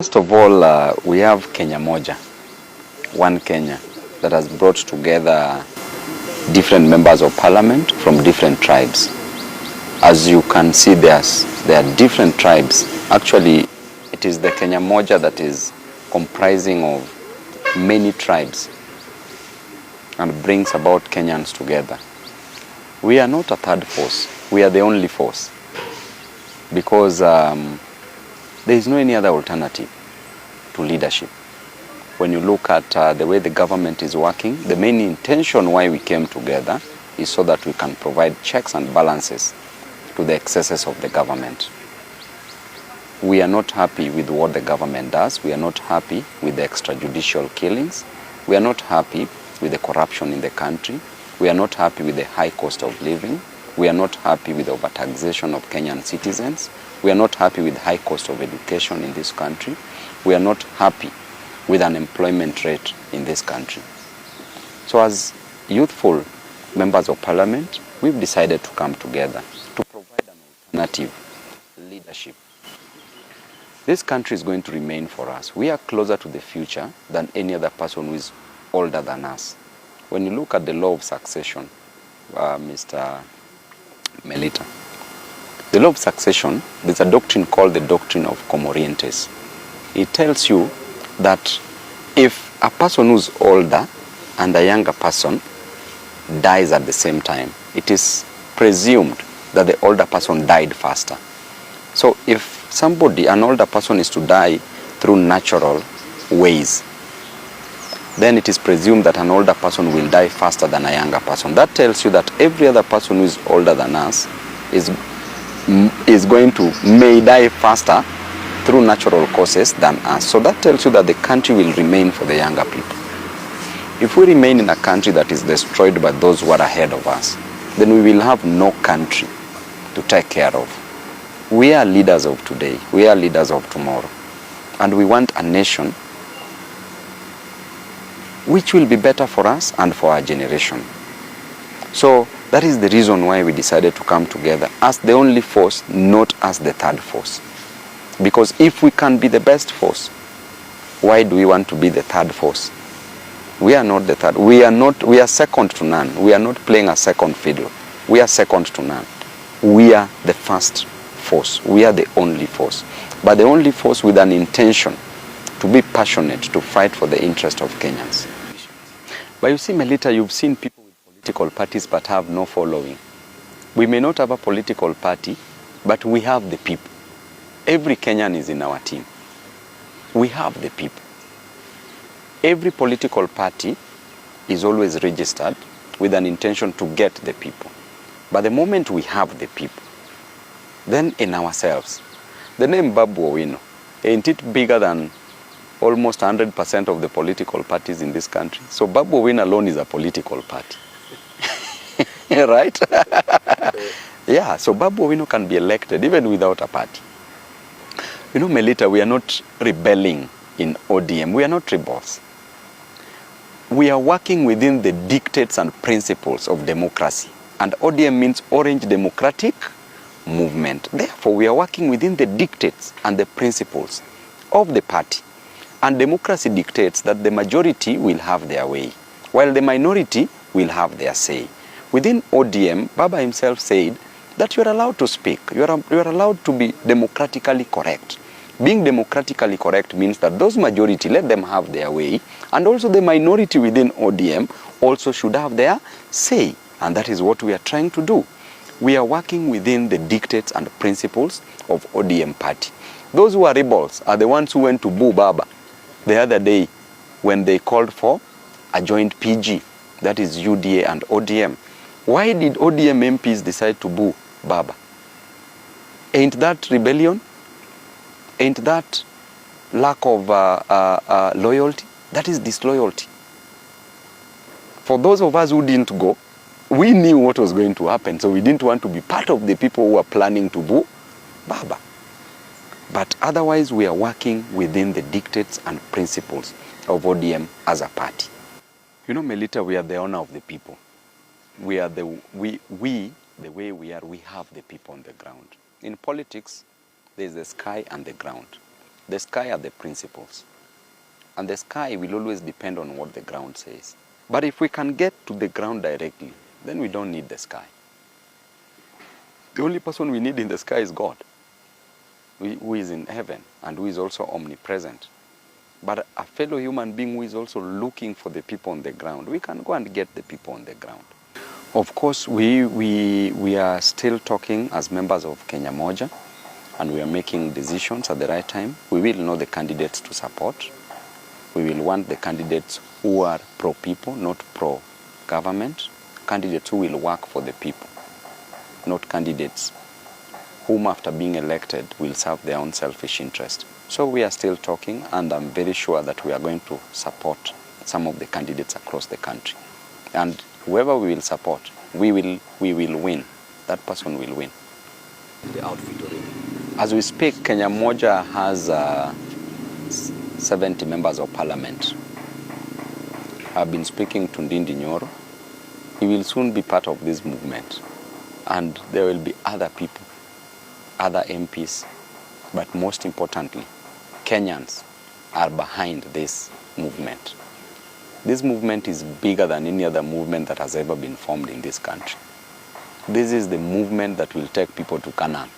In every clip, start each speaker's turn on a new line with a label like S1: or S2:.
S1: First of all, we have Kenya Moja, one Kenya, that has brought together different members of parliament from different tribes. As you can see, there are different tribes. Actually, it is the Kenya Moja that is comprising of many tribes and brings about Kenyans together. We are not a third force. We are the only force because there is no any other alternative to leadership. When you look at the way the government is working, the main intention why we came together is so that we can provide checks and balances to the excesses of the government. We are not happy with what the government does. We are not happy with the extrajudicial killings. We are not happy with the corruption in the country. We are not happy with the high cost of living. We are not happy with the overtaxation of Kenyan citizens. We are not happy with high cost of education in this country. We are not happy with unemployment rate in this country. So as youthful members of parliament, we've decided to come together to provide an alternative leadership. This country is going to remain for us. We are closer to the future than any other person who is older than us. When you look at the law of succession, Mr. Melita, the law of succession, there's a doctrine called the doctrine of Comorientes. It tells you that if a person who's older and a younger person dies at the same time, it is presumed that the older person died faster. So if an older person is to die through natural ways, then it is presumed that an older person will die faster than a younger person. That tells you that every other person who is older than us may die faster through natural causes than us. So that tells you that the country will remain for the younger people. If we remain in a country that is destroyed by those who are ahead of us, then we will have no country to take care of. We are leaders of today. We are leaders of tomorrow. And we want a nation which will be better for us and for our generation. So that is the reason why we decided to come together as the only force, not as the third force. Because if we can be the best force, why do we want to be the third force? We are not the third. We are second to none. We are not playing a second fiddle. We are second to none. We are the first force. We are the only force. But the only force with an intention to be passionate, to fight for the interest of Kenyans. But you see, Melita, you've seen people with political parties but have no following. We may not have a political party, but we have the people. Every Kenyan is in our team. We have the people. Every political party is always registered with an intention to get the people. But the moment we have the people, then in ourselves, the name Babu Owino, ain't it bigger than almost 100% of the political parties in this country? So Babu Owino alone is a political party. Right? Yeah, so Babu Owino can be elected even without a party. You know, Melita, we are not rebelling in ODM. We are not rebels. We are working within the dictates and principles of democracy. And ODM means Orange Democratic Movement. Therefore, we are working within the dictates and the principles of the party. And democracy dictates that the majority will have their way, while the minority will have their say. Within ODM, Baba himself said that you are allowed to speak. You are allowed to be democratically correct. Being democratically correct means that those majority, let them have their way, and also the minority within ODM also should have their say. And that is what we are trying to do. We are working within the dictates and principles of ODM party. Those who are rebels are the ones who went to boo Baba the other day when they called for a joint PG, that is UDA and ODM. Why did ODM MPs decide to boo Baba? Ain't that rebellion? Ain't that lack of loyalty? That is disloyalty. For those of us who didn't go, we knew what was going to happen, so we didn't want to be part of the people who were planning to boo Baba. But otherwise, we are working within the dictates and principles of ODM as a party. You know, Melita, we are the honor of the people. We are the way we are, we have the people on the ground. In politics, there's the sky and the ground. The sky are the principles. And the sky will always depend on what the ground says. But if we can get to the ground directly, then we don't need the sky. The only person we need in the sky is God, who is in heaven and who is also omnipresent. But a fellow human being who is also looking for the people on the ground, we can go and get the people on the ground. Of course, we are still talking as members of Kenya Moja, and we are making decisions at the right time. We will know the candidates to support. We will want the candidates who are pro-people, not pro-government. Candidates who will work for the people, not candidates whom after being elected will serve their own selfish interest. So we are still talking, and I'm very sure that we are going to support some of the candidates across the country. And whoever we will support, we will win. That person will win.
S2: The outfit already.
S1: As we speak, Kenya Moja has 70 members of parliament. I've been speaking to Ndindi Nyoro. He will soon be part of this movement. And there will be other people, other MPs. But most importantly, Kenyans are behind this movement. This movement is bigger than any other movement that has ever been formed in this country. This is the movement that will take people to Canaan.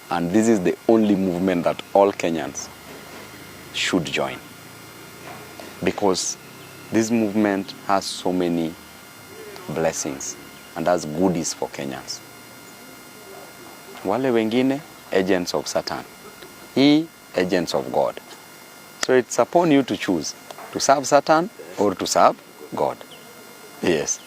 S1: And this is the only movement that all Kenyans should join. Because this movement has so many blessings and has goodies for Kenyans. Wale wengine, agents of Satan. He, agents of God. So it's upon you to choose to serve Satan or to serve God. Yes.